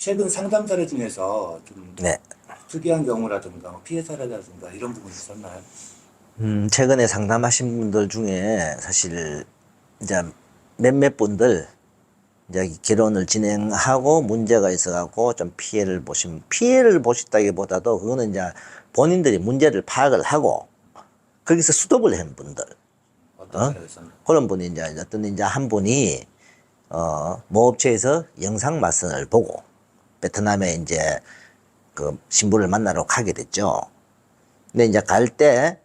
최근 상담 사례 중에서 좀 네. 특이한 경우라든가 뭐 피해 사례라든가 이런 부분이 있었나요? 최근에 상담하신 분들 중에 사실 이제 몇몇 분들 이제 결혼을 진행하고 문제가 있어갖고 좀 피해를 보셨다기보다도 그거는 이제 본인들이 문제를 파악을 하고 거기서 스톱을 한 분들, 어떤 사례가 있었나요? 그런 분이 이제 어떤 이제 한 분이 모 업체에서 영상 맞선을 보고 베트남에 이제 그 신부를 만나러 가게 됐죠. 근데 이제 갈 때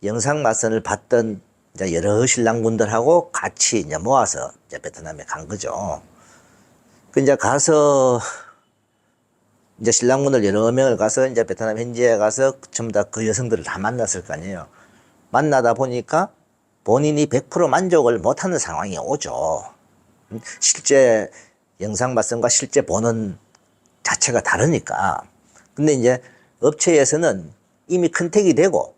영상 맞선을 봤던 이제 여러 신랑분들하고 같이 이제 모아서 이제 베트남에 간 거죠. 그 이제 가서 이제 신랑분들 여러 명을 가서 이제 베트남 현지에 가서 전부 다 그 여성들을 다 만났을 거 아니에요. 만나다 보니까 본인이 100% 만족을 못하는 상황이 오죠. 실제 영상 맞선과 실제 보는 자체가 다르니까. 근데 이제 업체에서는 이미 컨택이 되고,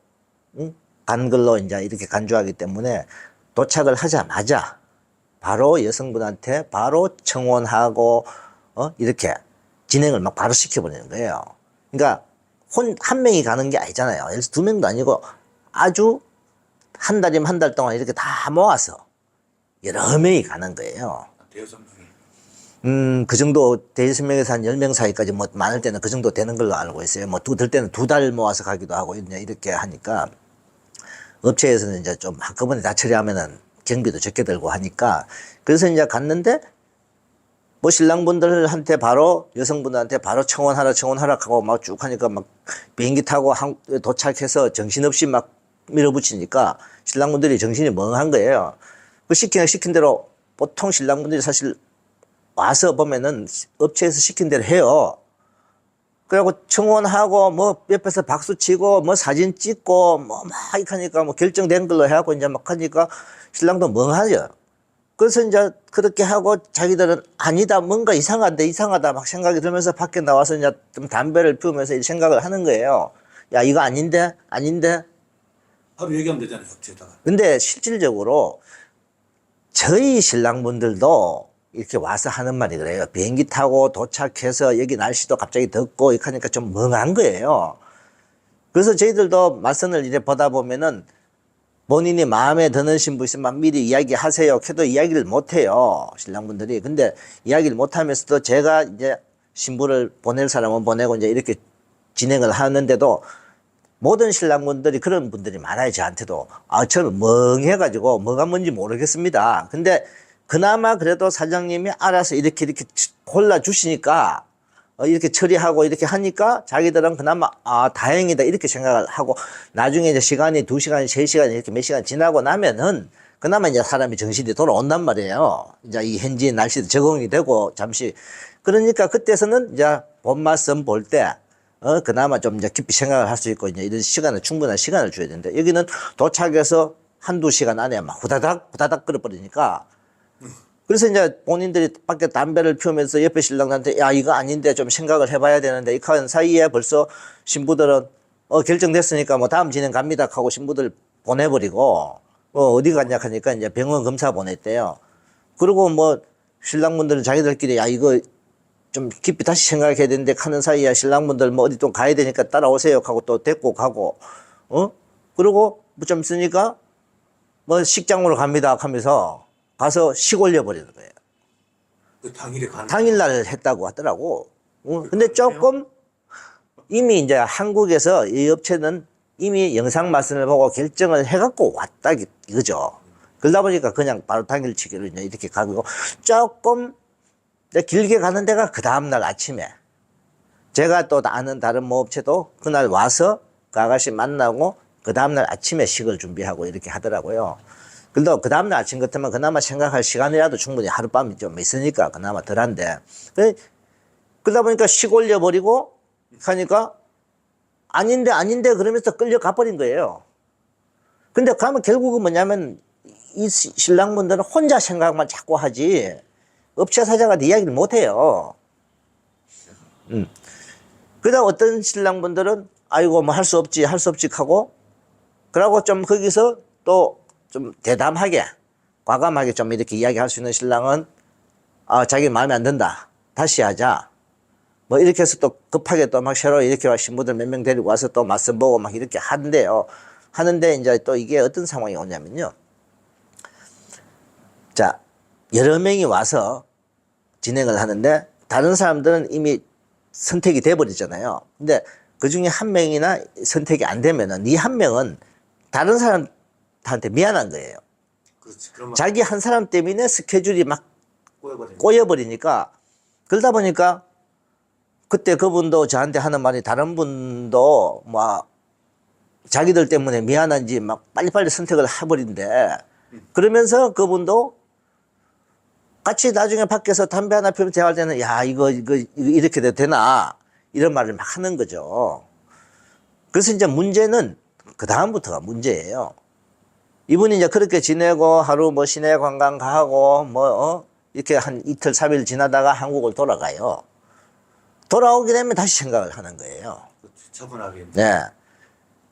간 걸로 이제 이렇게 간주하기 때문에 도착을 하자마자 바로 여성분한테 바로 청혼하고, 이렇게 진행을 막 바로 시켜버리는 거예요. 그러니까 한 명이 가는 게 아니잖아요. 예를 들어서 두 명도 아니고 아주 한 달이면 한 달 동안 이렇게 다 모아서 여러 명이 가는 거예요. 대여섯 명이. 그 정도 대여섯 명에서 한 10명 사이까지 뭐 많을 때는 그 정도 되는 걸로 알고 있어요. 뭐 들 때는 두 달 모아서 가기도 하고 이렇게 하니까 업체에서는 이제 좀 한꺼번에 다 처리하면은 경비도 적게 들고 하니까 그래서 이제 갔는데 뭐 신랑분들한테 바로 여성분들한테 바로 청혼하라 하고 막 쭉 하니까 막 비행기 타고 도착해서 정신없이 막 밀어붙이니까 신랑분들이 정신이 멍한 거예요. 그 시킨 대로 보통 신랑분들이 사실 와서 보면은 업체에서 시킨 대로 해요. 그래갖고 청혼하고 뭐 옆에서 박수 치고 뭐 사진 찍고 뭐 막 하니까 뭐 결정된 걸로 해갖고 이제 막 하니까 신랑도 멍하죠. 그래서 이제 그렇게 하고 자기들은 아니다 뭔가 이상하다 막 생각이 들면서 밖에 나와서 이제 좀 담배를 피우면서 이 생각을 하는 거예요. 야 이거 아닌데. 바로 얘기하면 되잖아요, 업체에다가. 근데 실질적으로 저희 신랑분들도 이렇게 와서 하는 말이 그래요. 비행기 타고 도착해서 여기 날씨도 갑자기 덥고 이렇게 하니까 좀 멍한 거예요. 그래서 저희들도 맞선을 이제 보다 보면은 본인이 마음에 드는 신부 있으면 미리 이야기하세요. 해도 이야기를 못 해요. 신랑분들이. 근데 이야기를 못 하면서도 제가 이제 신부를 보낼 사람은 보내고 이제 이렇게 진행을 하는데도 모든 신랑분들이 그런 분들이 많아요. 저한테도. 저는 멍해가지고 뭐가 뭔지 모르겠습니다. 근데 그나마 그래도 사장님이 알아서 이렇게 골라주시니까 이렇게 처리하고 이렇게 하니까 자기들은 그나마 다행이다 이렇게 생각을 하고 나중에 이제 시간이 2시간, 3시간 이렇게 몇 시간 지나고 나면은 그나마 이제 사람이 정신이 돌아온단 말이에요. 이제 이 현지 날씨도 적응이 되고 잠시 그러니까 그때서는 이제 본맛선 볼 때 그나마 좀 이제 깊이 생각을 할 수 있고 이제 이런 시간을 충분한 시간을 줘야 되는데 여기는 도착해서 한두 시간 안에 막 후다닥 끓어버리니까 그래서 이제 본인들이 밖에 담배를 피우면서 옆에 신랑한테 야 이거 아닌데 좀 생각을 해봐야 되는데 이 사이에 벌써 신부들은 결정됐으니까 뭐 다음 진행 갑니다 하고 신부들 보내버리고 어디 갔냐 하니까 이제 병원 검사 보냈대요. 그리고 뭐 신랑분들은 자기들끼리 야 이거 좀 깊이 다시 생각해야 되는데 하는 사이에 신랑분들 뭐 어디 좀 가야 되니까 따라오세요 하고 또 데리고 가고 그리고 뭐 좀 있으니까 뭐 식장으로 갑니다 하면서 가서 식 올려버리는 거예요. 그 당일에 가는. 당일날 했다고 하더라고. 근데 조금 이미 이제 한국에서 이 업체는 이미 영상 말씀을 보고 결정을 해갖고 왔다 이거죠. 그러다 보니까 그냥 바로 당일치기로 이렇게 가고 조금 길게 가는 데가 그 다음날 아침에 제가 또 아는 다른 뭐 업체도 그날 와서 그 아가씨 만나고 그 다음날 아침에 식을 준비하고 이렇게 하더라고요. 그래도 그 다음날 아침 같으면 그나마 생각할 시간이라도 충분히 하룻밤이 좀 있으니까 그나마 덜한데 그러다 보니까 식 올려버리고 하니까 아닌데 그러면서 끌려가 버린 거예요. 근데 가면 결국은 뭐냐면 이 신랑분들은 혼자 생각만 자꾸 하지 업체 사장한테 이야기를 못 해요. 그러다 어떤 신랑분들은 아이고 뭐 할 수 없지 하고 그러고 좀 거기서 또 좀 대담하게 과감하게 좀 이렇게 이야기할 수 있는 신랑은 자기 마음에 안 든다 다시 하자 뭐 이렇게 해서 또 급하게 또 막 새로 이렇게 와 신부들 몇 명 데리고 와서 또 맞선 보고 막 이렇게 하는데요. 하는데 이제 또 이게 어떤 상황이 오냐면요. 자, 여러 명이 와서 진행을 하는데 다른 사람들은 이미 선택이 돼 버리잖아요. 근데 그 중에 한 명이나 선택이 안 되면은 이 한 명은 다른 사람한테 미안한 거예요. 그렇지. 그러면 자기 한 사람 때문에 스케줄이 막 꼬여버리는. 꼬여버리니까 그러다 보니까 그때 그분도 저한테 하는 말이 다른 분도 막 자기들 때문에 미안한지 막 빨리빨리 선택을 해버린대. 그러면서 그분도 같이 나중에 밖에서 담배 하나 피우면서 대화할 때는 야, 이거 이렇게 돼도 되나? 이런 말을 막 하는 거죠. 그래서 이제 문제는 그다음부터가 문제예요. 이분이 이제 그렇게 지내고 하루 뭐 시내 관광 가고 이렇게 한 이틀, 3일 지나다가 한국을 돌아가요. 돌아오게 되면 다시 생각을 하는 거예요. 그렇지. 차분하게. 네.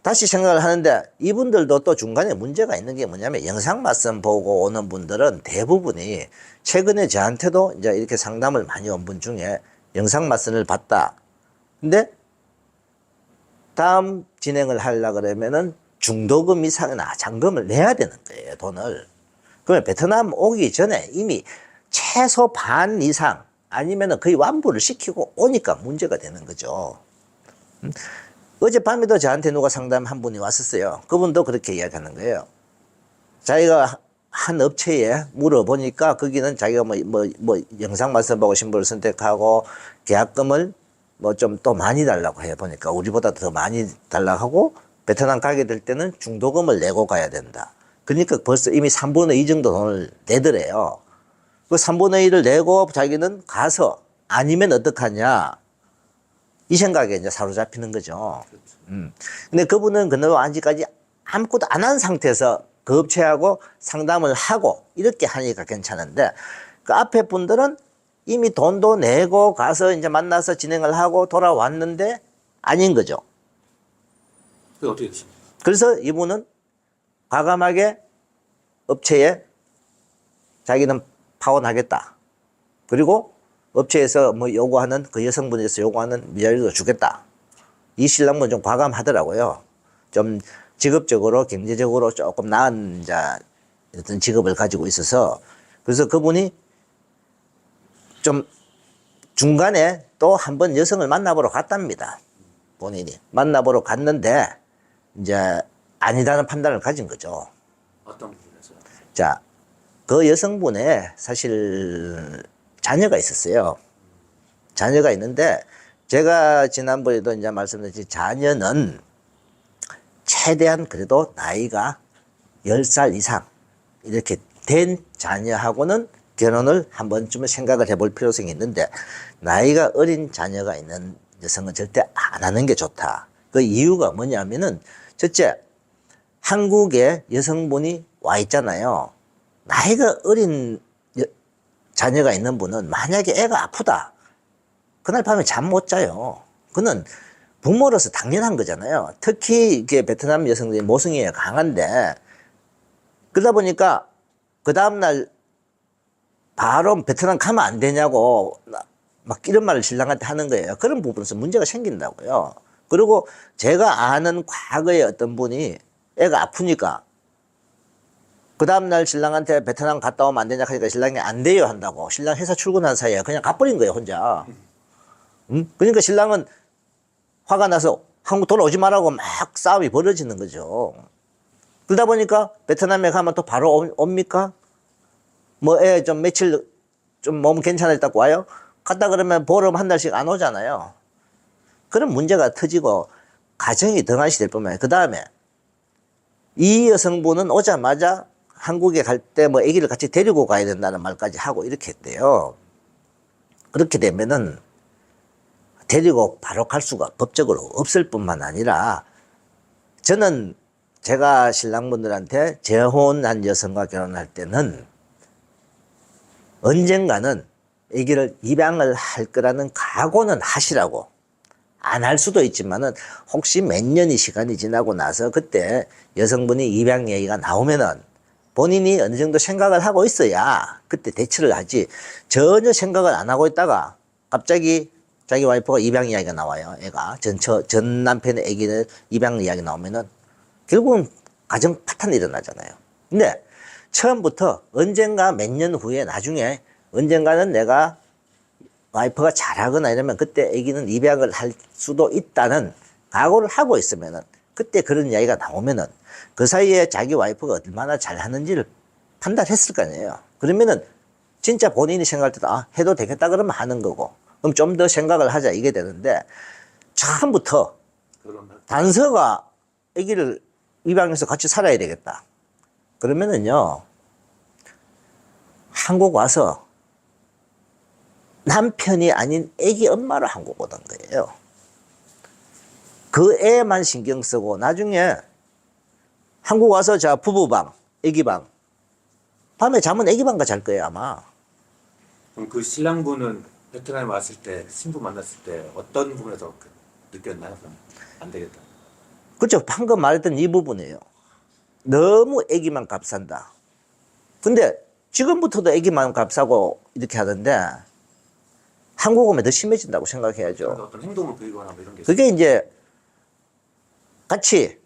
다시 생각을 하는데 이분들도 또 중간에 문제가 있는 게 뭐냐면 영상 말씀 보고 오는 분들은 대부분이 최근에 저한테도 이제 이렇게 상담을 많이 온 분 중에 영상 말씀을 봤다. 근데 다음 진행을 하려고 그러면은 중도금 이상이나 잔금을 내야 되는 거예요, 돈을. 그러면 베트남 오기 전에 이미 최소 반 이상 아니면은 거의 완부를 시키고 오니까 문제가 되는 거죠. 어젯밤에도 저한테 누가 상담 한 분이 왔었어요. 그분도 그렇게 이야기하는 거예요. 자기가 한 업체에 물어보니까 거기는 자기가 뭐 영상 말씀 보고 신부를 선택하고 계약금을 뭐 좀 또 많이 달라고 해 보니까 우리보다 더 많이 달라고 하고 베트남 가게 될 때는 중도금을 내고 가야 된다. 그러니까 벌써 이미 3분의 2 정도 돈을 내더래요. 그 3분의 1을 내고 자기는 가서 아니면 어떡하냐. 이 생각에 이제 사로잡히는 거죠. 근데 그분은 그나마 아직까지 아무것도 안 한 상태에서 그 업체하고 상담을 하고 이렇게 하니까 괜찮은데 그 앞에 분들은 이미 돈도 내고 가서 이제 만나서 진행을 하고 돌아왔는데 아닌 거죠. 그게 어떻게 됐습니까? 그래서 이분은 과감하게 업체에 자기는 파혼하겠다. 그리고 업체에서 뭐 요구하는 그 여성분에서 요구하는 미자료도 주겠다. 이 신랑분 좀 과감하더라고요. 좀 직업적으로 경제적으로 조금 나은 이제 어떤 직업을 가지고 있어서 그래서 그분이 좀 중간에 또 한 번 여성을 만나보러 갔답니다. 본인이 만나보러 갔는데 이제 아니다는 판단을 가진 거죠. 어떤 부분에서요? 자, 그 여성분의 사실 자녀가 있었어요. 자녀가 있는데 제가 지난번에도 이제 말씀드렸지 자녀는 최대한 그래도 나이가 10살 이상 이렇게 된 자녀하고는 결혼을 한 번쯤은 생각을 해볼 필요성이 있는데 나이가 어린 자녀가 있는 여성은 절대 안 하는 게 좋다. 그 이유가 뭐냐면은 첫째, 한국에 여성분이 와 있잖아요. 나이가 어린 자녀가 있는 분은 만약에 애가 아프다. 그날 밤에 잠 못 자요. 그는 부모로서 당연한 거잖아요. 특히 이게 베트남 여성들이 모성애가 강한데 그러다 보니까 그 다음날 바로 베트남 가면 안 되냐고 막 이런 말을 신랑한테 하는 거예요. 그런 부분에서 문제가 생긴다고요. 그리고 제가 아는 과거에 어떤 분이 애가 아프니까 그 다음날 신랑한테 베트남 갔다 오면 안 되냐 하니까 신랑이 안 돼요 한다고 신랑 회사 출근한 사이에 그냥 가버린 거예요 혼자. 그러니까 신랑은 화가 나서 한국 돌아오지 말라고 막 싸움이 벌어지는 거죠. 그러다 보니까 베트남에 가면 또 바로 옵니까? 뭐 애 좀 며칠 좀 몸 괜찮았다고 와요? 갔다 그러면 보름 한 달씩 안 오잖아요. 그런 문제가 터지고 가정이 등한시 될 뿐만 아니라 그 다음에 이 여성분은 오자마자 한국에 갈 때 뭐 아기를 같이 데리고 가야 된다는 말까지 하고 이렇게 했대요. 그렇게 되면은 데리고 바로 갈 수가 법적으로 없을 뿐만 아니라 저는 제가 신랑분들한테 재혼한 여성과 결혼할 때는 언젠가는 아기를 입양을 할 거라는 각오는 하시라고. 안 할 수도 있지만은 혹시 몇 년이 시간이 지나고 나서 그때 여성분이 입양 얘기가 나오면은 본인이 어느 정도 생각을 하고 있어야 그때 대처를 하지 전혀 생각을 안 하고 있다가 갑자기 자기 와이프가 입양 이야기가 나와요. 애가 전 남편의 애기는 입양 이야기 나오면은 결국은 가정 파탄이 일어나잖아요. 근데 처음부터 언젠가 몇 년 후에 나중에 언젠가는 내가 와이프가 잘하거나 이러면 그때 애기는 입양을 할 수도 있다는 각오를 하고 있으면은 그때 그런 이야기가 나오면은 그 사이에 자기 와이프가 얼마나 잘하는지를 판단했을 거 아니에요. 그러면은 진짜 본인이 생각할 때도 해도 되겠다 그러면 하는 거고, 그럼 좀 더 생각을 하자 이게 되는데, 처음부터 단서가 아기를 입양해서 같이 살아야 되겠다 그러면은요, 한국 와서 남편이 아닌 아기 엄마를 한국 오던 거예요. 그 애만 신경 쓰고 나중에 한국 와서 자 부부방, 아기방, 밤에 잠은 아기방과 잘 거예요 아마. 그럼 그 신랑분은 베트남에 왔을 때 신부 만났을 때 어떤 부분에서 느꼈나요? 그럼 안 되겠다. 그렇죠. 방금 말했던 이 부분이에요. 너무 아기만 값산다. 근데 지금부터도 아기만 값사고 이렇게 하던데 한국 오면 더 심해진다고 생각해야죠. 그러니까 어떤 행동을 보이거나 뭐 이런 게 그게 이제 같이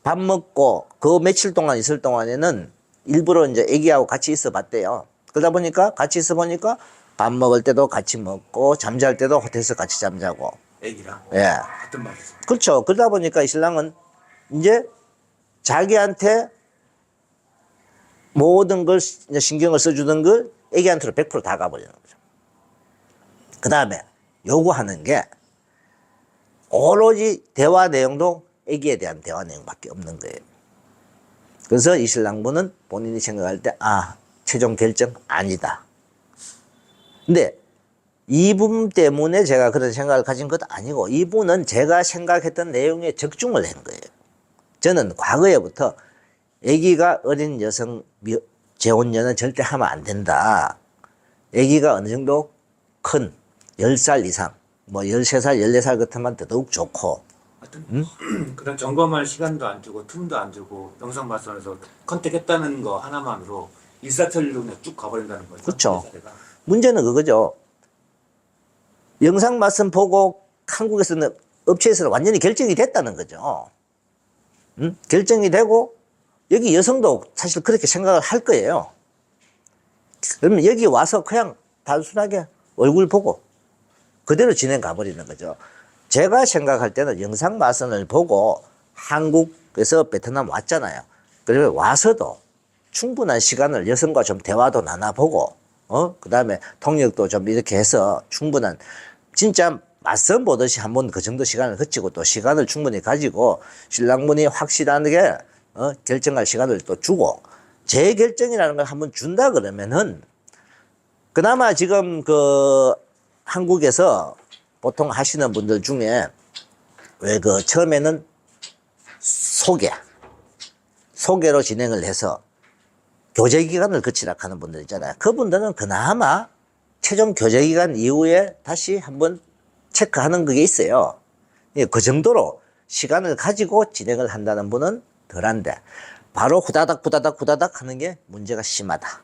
밥 먹고 그 며칠 동안 있을 동안에는 일부러 이제 아기하고 같이 있어 봤대요. 그러다 보니까 같이 있어 보니까 밥 먹을 때도 같이 먹고 잠잘 때도 호텔에서 같이 잠자고. 애기랑 예. 같은 방에서. 그렇죠. 그러다 보니까 이 신랑은 이제 자기한테 모든 걸 이제 신경을 써주던 걸 애기한테로 100% 다 가버리는 거죠. 그 다음에 요구하는 게 오로지 대화 내용도 애기에 대한 대화 내용밖에 없는 거예요. 그래서 이 신랑분은 본인이 생각할 때 최종 결정 아니다. 근데 이분 때문에 제가 그런 생각을 가진 것도 아니고 이분은 제가 생각했던 내용에 적중을 한 거예요. 저는 과거에부터 아기가 어린 여성 재혼녀는 절대 하면 안 된다. 아기가 어느 정도 큰 10살 이상, 뭐 13살, 14살 같으면 더더욱 좋고. 하여튼 그런 점검할 시간도 안 주고 틈도 안 주고 영상 발송에서 컨택했다는 거 하나만으로 일사천리로 그냥 쭉 가버린다는 거죠. 그렇죠. 문제는 그거죠. 영상 말씀 보고 한국에서는 업체에서는 완전히 결정이 됐다는 거죠. 결정이 되고 여기 여성도 사실 그렇게 생각을 할 거예요. 그러면 여기 와서 그냥 단순하게 얼굴 보고 그대로 진행 가버리는 거죠. 제가 생각할 때는 영상 말씀을 보고 한국에서 베트남 왔잖아요. 그러면 와서도 충분한 시간을 여성과 좀 대화도 나눠보고, 그 다음에 통역도 좀 이렇게 해서 충분한, 진짜 맞선 보듯이 한번 그 정도 시간을 거치고 또 시간을 충분히 가지고 신랑분이 확실하게 결정할 시간을 또 주고 제 결정이라는 걸 한번 준다 그러면은 그나마 지금 그 한국에서 보통 하시는 분들 중에 왜 그 처음에는 소개로 진행을 해서 교제 기간을 거치라 하는 분들 있잖아요. 그분들은 그나마 최종 교제 기간 이후에 다시 한번 체크하는 그게 있어요. 그 정도로 시간을 가지고 진행을 한다는 분은 덜한데 바로 후다닥 하는 게 문제가 심하다.